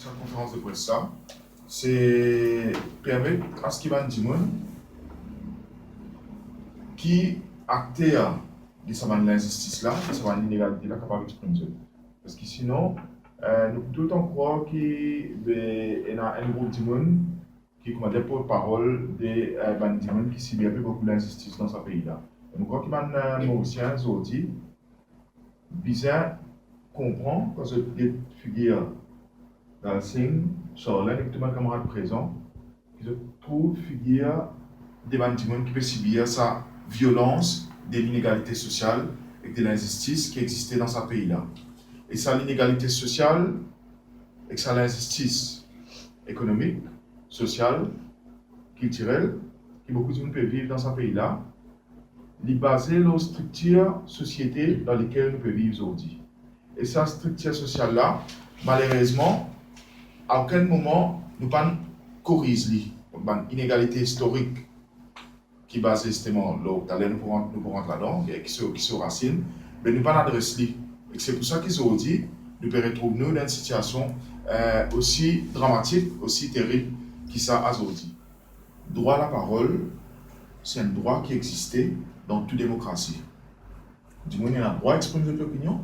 cette conférence de presse là, c'est permettre à ce qu'il y ait des gens qui actent de cette injustice là, de cette inégalité là, capable d'exprimer. Parce que sinon, nous pouvons tout le temps croire qu'il y a un groupe de gens qui commande pour parole des gens qui subissent beaucoup d'injustice dans ce pays là. Nous croyons qu'il y a un Mauricien aujourd'hui bien comprend quand cette figure dans le signe Charlène et tout le camarade présent, qui se trouve figure des gens qui peuvent subir sa violence de l'inégalité sociale et de l'injustice qui existait dans ce pays-là. Et ça, l'inégalité sociale, et ça, l'injustice économique, sociale, culturelle, que beaucoup de gens peuvent vivre dans ce pays-là, est basée sur la structure société dans laquelle nous pouvons vivre aujourd'hui. Et cette structure sociale-là, malheureusement, à aucun moment, nous ne corrigeons pas l'inégalité historique qui est basée justement là, nous pourrons rentrer là-dedans, qui se racine, mais nous ne pas l'adresser. Et c'est pour ça qu'aujourd'hui, nous pouvons retrouver nous dans une situation aussi dramatique, aussi terrible qui ça aujourd'hui. Droit à la parole, c'est un droit qui existait dans toute démocratie. Du monde a le droit d'exprimer son opinion.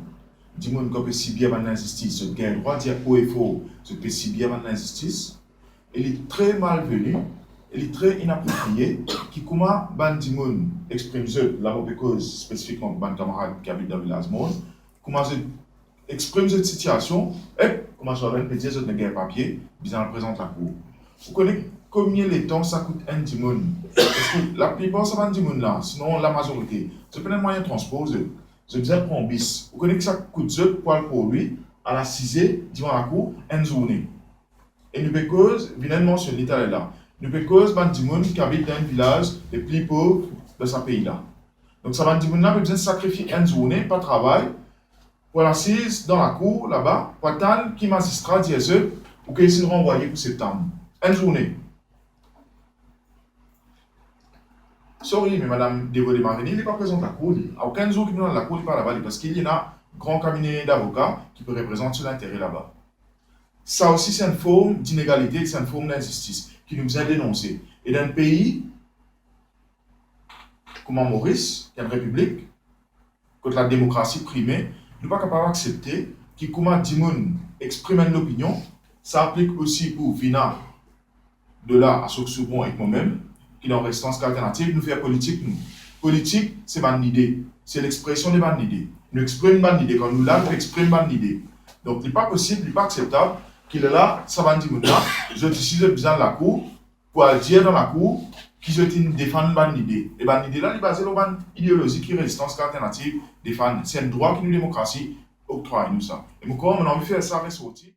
Du monde qui peut subir l'injustice, il a le droit de dire haut et faux, je peux subir l'injustice. Elle est très malvenue, elle est très inappropriée, qui comment du monde exprime la cause spécifiquement pour les camarades qui habitent dans le village monde, comment exprime cette situation, et comment je vais dire que je n'ai pas papier, bien représente la cour. Vous connaissez combien de temps ça coûte un du monde? Parce que la plupart, ça va du monde là, sinon la majorité. C'est pas un moyen de transport. Je disais prendre un bis. Vous connaissez que ça coûte pour lui, à la 6e, devant la cour, une journée. Et nous cause, évidemment, sur l'État là. Nous cause du monde qui habite dans un village les plus pauvres de ce pays-là. Donc, ça va du monde là, besoin de sacrifier une journée, pas de travail, pour l'assise dans la cour là-bas, pour attendre qu'il magistrat dise ou qu'il s'est renvoyé pour septembre. Une journée. Sorry, mais Madame Devodé-Marveni, il n'est pas présent à la cour. À aucun jour qu'il est dans la cour, il n'est pas là-bas, parce qu'il y a un grand cabinet d'avocats qui peut représenter l'intérêt là-bas. Ça aussi, c'est une forme d'inégalité, c'est une forme d'injustice qui nous a dénoncé. Et dans un pays comme en Maurice, qui est une république, contre la démocratie primée, nous ne sommes pas capables d'accepter que comment des gens expriment une opinion, ça applique aussi pour Vina, de là à Soksubon et moi-même, qui est en restance alternative, nous faisons politique. Nous. Politique, c'est une idée. C'est l'expression de une idée. Nous exprimons une idée. Quand nous là, nous exprimons une idée. Donc, il n'est pas possible, il n'est pas acceptable qu'il est là, ça va dire maintenant, je décide de besoin de la cour, pour dire dans la cour, qui je défendre une idée. Et une idée là, il est basé sur une idéologie qui est résistance alternative, défendre. C'est un droit que nous, démocratie, octroie nous ça. Et pourquoi on a envie de faire ça ressortir?